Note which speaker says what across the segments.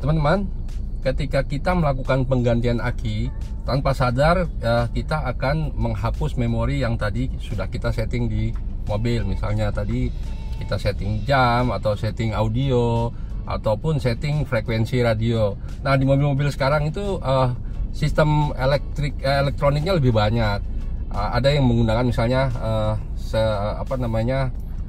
Speaker 1: Teman-teman, ketika kita melakukan penggantian aki, tanpa sadar kita akan menghapus memori yang tadi sudah kita setting di mobil. Misalnya tadi kita setting jam atau setting audio ataupun setting frekuensi radio. Nah, di mobil-mobil sekarang itu sistem elektroniknya lebih banyak. Ada yang menggunakan misalnya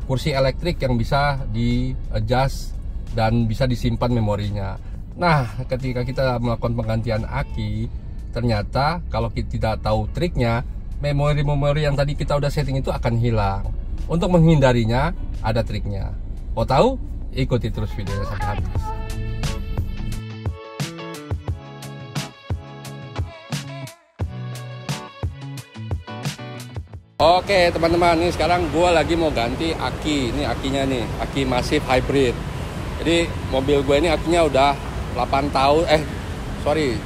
Speaker 1: kursi elektrik yang bisa di adjust dan bisa disimpan memorinya. Nah, ketika kita melakukan penggantian aki, ternyata kalau kita tidak tahu triknya, memori-memori yang tadi kita udah setting itu akan hilang. Untuk menghindarinya, ada triknya. Mau tahu? Ikuti terus videonya sampai habis. Oke teman-teman, ini sekarang gue lagi mau ganti aki. Ini akinya nih, aki Massive Hybrid. Jadi mobil gue ini akinya udah 8 tahun,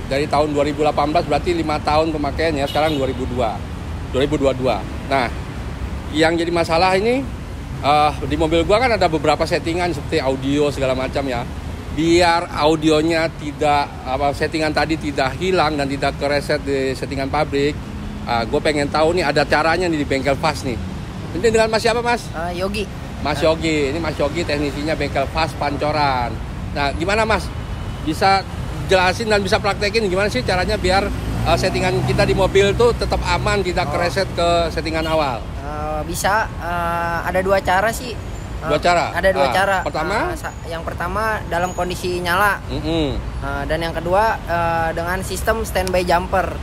Speaker 1: dari tahun 2018, berarti 5 tahun pemakaiannya. Sekarang 2022. Nah, yang jadi masalah ini di mobil gue kan ada beberapa settingan seperti audio segala macam ya. Biar audionya tidak, settingan tadi tidak hilang dan tidak kereset di settingan pabrik. Gue pengen tahu nih ada caranya nih di bengkel Fast nih. Ini dengan Mas siapa Mas?
Speaker 2: Yogi.
Speaker 1: Mas Yogi, ini Mas Yogi teknisinya bengkel Fast Pancoran. Nah, gimana Mas? Bisa jelasin dan bisa praktekin gimana sih caranya biar settingan kita di mobil tuh tetap aman, tidak kereset ke settingan awal?
Speaker 2: Bisa, ada dua cara sih.
Speaker 1: Dua cara?
Speaker 2: Ada dua cara.
Speaker 1: Pertama?
Speaker 2: Yang pertama dalam kondisi nyala. Dan yang kedua dengan sistem standby jumper.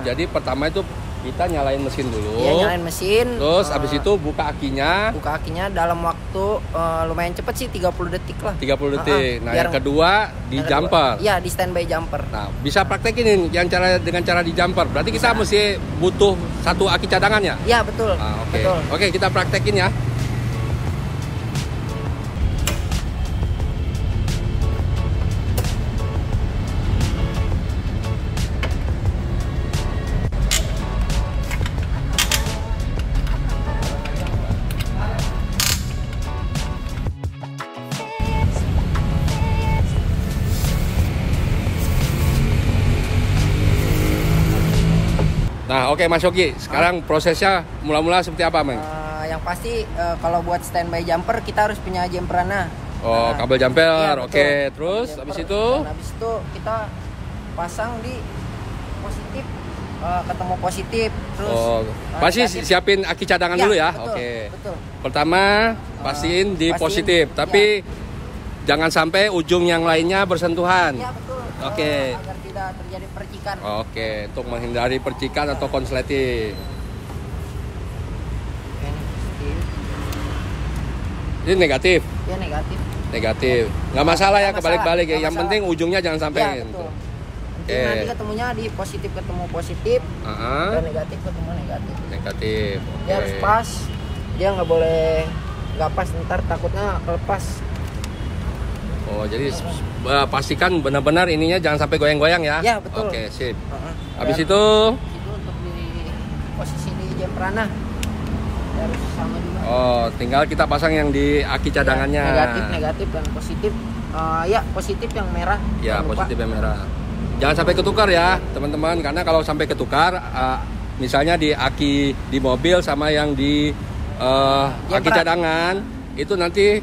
Speaker 1: Jadi pertama itu kita nyalain mesin dulu.
Speaker 2: Iya, nyalain mesin.
Speaker 1: Terus habis itu buka akinya.
Speaker 2: Buka akinya dalam waktu lumayan cepet sih, 30 detik lah.
Speaker 1: 30 detik. Nah, yang kedua di jumper.
Speaker 2: Iya, di standby jumper.
Speaker 1: Nah, bisa praktekin yang dengan cara di jumper. Berarti kita mesti butuh satu aki cadangan ya?
Speaker 2: Iya, betul.
Speaker 1: Betul. Oke, kita praktekin ya. Nah, oke Mas Yogi, sekarang prosesnya mula-mula seperti apa, Mang?
Speaker 2: Yang pasti kalau buat standby jumper kita harus punya jumperannya.
Speaker 1: Kabel jumper,
Speaker 2: iya,
Speaker 1: oke. Terus habis itu?
Speaker 2: Habis itu kita pasang di positif, ketemu positif. Terus
Speaker 1: pasti siapin aki cadangan dulu ya.
Speaker 2: Betul,
Speaker 1: oke.
Speaker 2: Betul.
Speaker 1: Pertama pastiin di positif, tapi jangan sampai ujung yang lainnya bersentuhan.
Speaker 2: Iya, betul.
Speaker 1: Oke.
Speaker 2: Agar tidak terjadi percikan.
Speaker 1: Oke, untuk menghindari percikan atau konsleting. Ini negatif.
Speaker 2: Iya, negatif.
Speaker 1: Negatif. Nggak masalah ya, kebalik-balik ya. Yang penting ujungnya jangan sampai.
Speaker 2: Ya, betul. Nanti ketemunya di positif ketemu positif, dan negatif ketemu negatif.
Speaker 1: Negatif.
Speaker 2: Dia harus pas. Dia nggak boleh nggak pas, ntar takutnya lepas.
Speaker 1: Jadi pastikan benar-benar ininya jangan sampai goyang-goyang ya.
Speaker 2: Ya, betul.
Speaker 1: Oke, sip. Habis itu
Speaker 2: untuk di posisi di jumperannya harus sama juga.
Speaker 1: Tinggal kita pasang yang di aki cadangannya.
Speaker 2: Negatif dan positif. Positif yang merah.
Speaker 1: Ya, positif yang merah. Jangan sampai ketukar ya, teman-teman. Karena kalau sampai ketukar, misalnya di aki di mobil sama yang di aki cadangan, itu nanti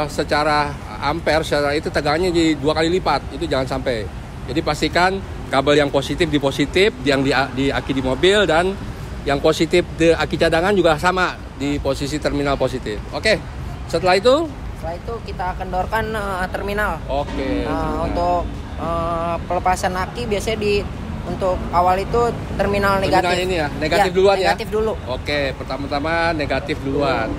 Speaker 1: secara ampere, secara itu tegangannya jadi 2 kali lipat. Itu jangan sampai. Jadi pastikan kabel yang positif di positif, yang di aki di mobil, dan yang positif di aki cadangan juga sama di posisi terminal positif. Oke. Setelah itu
Speaker 2: kita kendorkan terminal.
Speaker 1: Oke.
Speaker 2: Untuk pelepasan aki biasanya untuk awal itu terminal negatif.
Speaker 1: Terminal ini ya, negatif duluan ya.
Speaker 2: Negatif dulu.
Speaker 1: Oke, pertama-tama negatif duluan.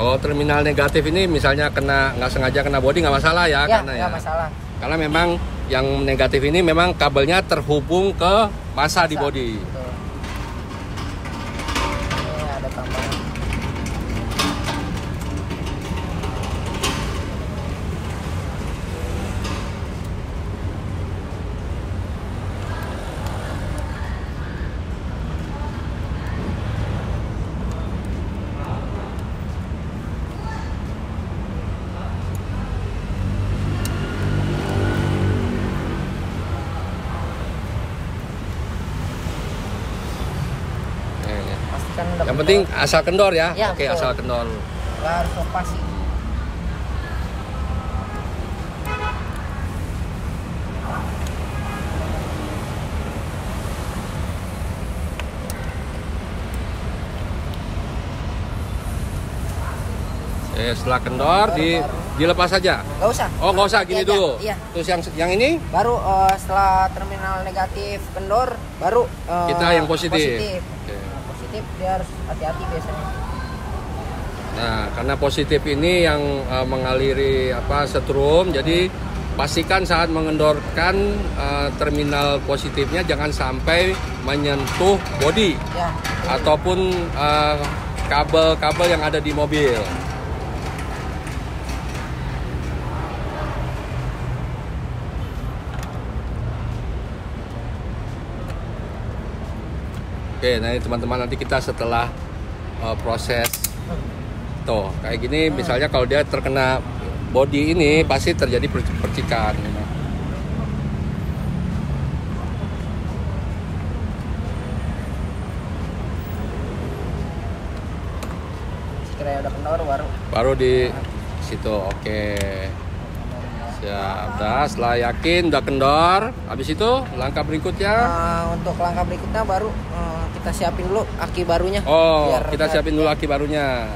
Speaker 1: Terminal negatif ini misalnya nggak sengaja kena bodi nggak masalah ya,
Speaker 2: nggak masalah.
Speaker 1: Karena memang yang negatif ini memang kabelnya terhubung ke massa di bodi.
Speaker 2: Betul. Ini ada tambahan.
Speaker 1: Yang penting asal kendor ya.
Speaker 2: Ya,
Speaker 1: Oke,
Speaker 2: betul.
Speaker 1: asal kendor.
Speaker 2: Nggak harus lepas sih.
Speaker 1: Setelah kendor dilepas saja.
Speaker 2: Nggak usah.
Speaker 1: Oh, nggak usah gini
Speaker 2: Nanti aja.
Speaker 1: dulu.
Speaker 2: Iya.
Speaker 1: Terus yang ini
Speaker 2: Baru setelah terminal negatif kendor, baru
Speaker 1: kita yang positif. Oke.
Speaker 2: Nah, positif dia harus hati-hati biasanya.
Speaker 1: Nah, karena positif ini yang mengaliri setrum, jadi pastikan saat mengendorkan terminal positifnya jangan sampai menyentuh bodi
Speaker 2: Ya.
Speaker 1: ataupun kabel-kabel yang ada di mobil. Oke, nah ini teman-teman, nanti kita setelah proses tuh kayak gini, misalnya kalau dia terkena bodi ini pasti terjadi percikan.
Speaker 2: Sekiranya udah kendor
Speaker 1: Baru di situ. Oke. Siap. Udah, setelah yakin udah kendor, habis itu langkah berikutnya.
Speaker 2: Untuk langkah berikutnya baru kita siapin dulu aki barunya.
Speaker 1: Oh, kita siapin dulu aki barunya.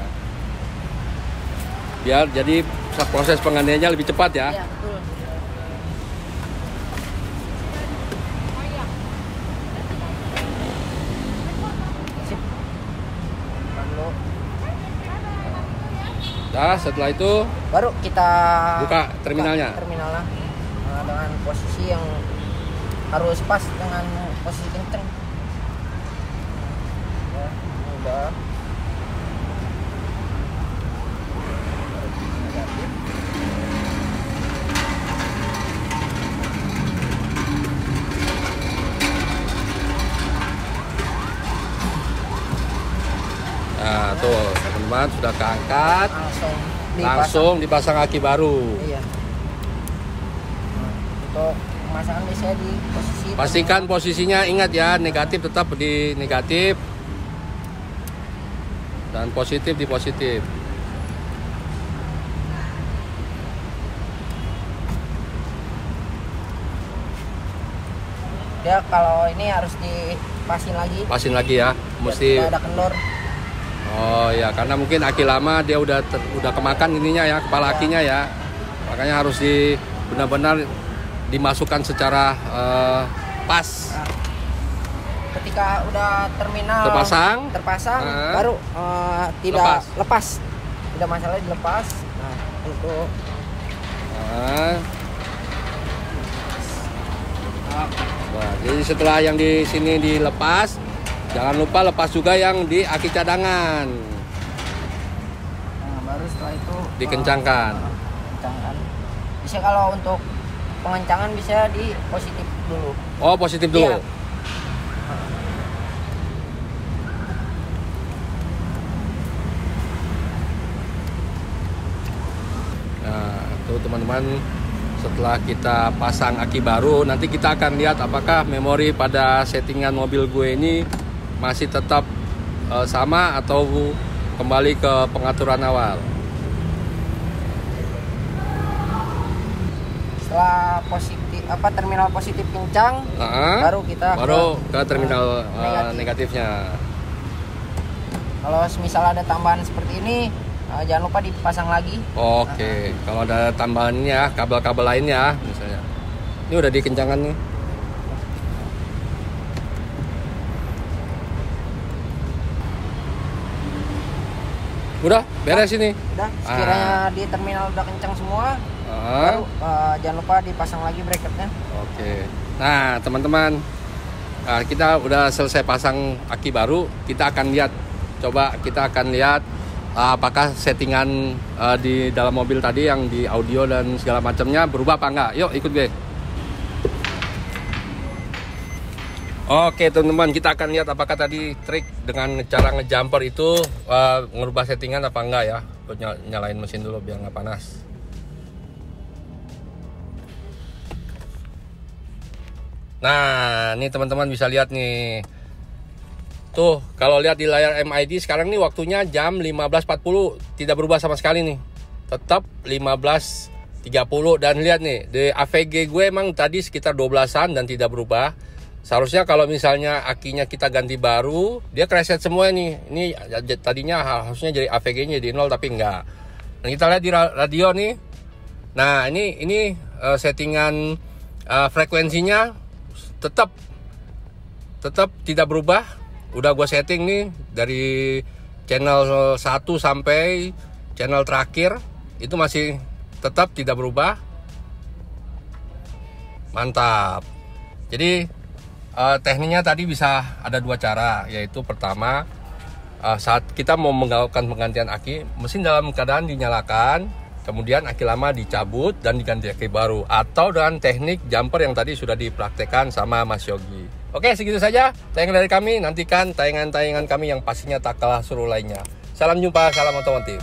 Speaker 1: Biar jadi proses penggantiannya lebih cepat ya.
Speaker 2: Iya, betul. Sip. Lalu
Speaker 1: Nah, setelah itu
Speaker 2: baru kita
Speaker 1: buka terminalnya.
Speaker 2: buka terminalnya dengan posisi yang harus pas dengan posisi kenceng. Ya, udah.
Speaker 1: Nah, tuh teman-teman sudah keangkat, langsung dipasang aki baru.
Speaker 2: Iya. Untuk pemasangan biasanya di posisi
Speaker 1: Pastikan posisinya, ingat ya, negatif tetap di negatif dan positif di positif.
Speaker 2: dia kalau ini harus dipasin lagi.
Speaker 1: Pasin lagi ya, mesti.
Speaker 2: Biar tidak ada kendor.
Speaker 1: Oh ya, karena mungkin aki lama dia udah kemakan ininya ya, kepala akinya ya. Makanya harus benar-benar dimasukkan secara pas.
Speaker 2: Nah, ketika udah terminal
Speaker 1: terpasang
Speaker 2: baru tidak lepas. Tidak masalah dilepas. Nah, untuk
Speaker 1: Nah, jadi setelah yang di sini dilepas, jangan lupa lepas juga yang di aki cadangan.
Speaker 2: Nah, baru setelah itu
Speaker 1: Dikencangkan.
Speaker 2: kencangkan. Bisa kalau untuk pengencangan bisa di positif dulu.
Speaker 1: Oh, positif dulu.
Speaker 2: Iya.
Speaker 1: Nah, tuh teman-teman, setelah kita pasang aki baru, nanti kita akan lihat apakah memori pada settingan mobil gue ini masih tetap sama atau kembali ke pengaturan awal.
Speaker 2: Setelah positif terminal positif kencang, baru kita
Speaker 1: ke terminal negatifnya.
Speaker 2: Kalau misal ada tambahan seperti ini, jangan lupa dipasang lagi.
Speaker 1: Oke, kalau ada tambahannya, kabel-kabel lainnya misalnya. Ini udah dikencangkan nih. Udah beres ini.
Speaker 2: Udah, sekiranya di terminal udah kencang semua, baru jangan lupa dipasang lagi bracketnya.
Speaker 1: Oke. Nah, teman-teman, kita udah selesai pasang aki baru. Kita akan lihat, apakah settingan di dalam mobil tadi yang di audio dan segala macamnya berubah apa enggak. Yuk ikut gue. Oke teman-teman, kita akan lihat apakah tadi trik dengan cara ngejumper itu ngerubah settingan apa enggak ya. Gue nyalain mesin dulu biar nggak panas. Nah, ini teman-teman bisa lihat nih. Tuh, kalau lihat di layar MID sekarang nih waktunya jam 15.40, tidak berubah sama sekali nih. Tetap 15.30 dan lihat nih, di AVG gue emang tadi sekitar 12-an dan tidak berubah. Seharusnya kalau misalnya akinya kita ganti baru, dia reset semua nih. Ini tadinya harusnya jadi AVG-nya jadi 0 tapi enggak. Dan kita lihat di radio nih. Nah, ini settingan frekuensinya tetap tidak berubah. Udah gue setting nih dari channel 1 sampai channel terakhir itu masih tetap tidak berubah. Mantap. Jadi tekniknya tadi bisa ada 2 cara, yaitu pertama saat kita mau melakukan penggantian aki, mesin dalam keadaan dinyalakan, kemudian aki lama dicabut dan diganti aki baru, atau dengan teknik jumper yang tadi sudah dipraktekkan sama Mas Yogi. Oke, segitu saja tayangan dari kami. Nantikan tayangan-tayangan kami yang pastinya tak kalah seru lainnya. Salam jumpa, salam otomotif.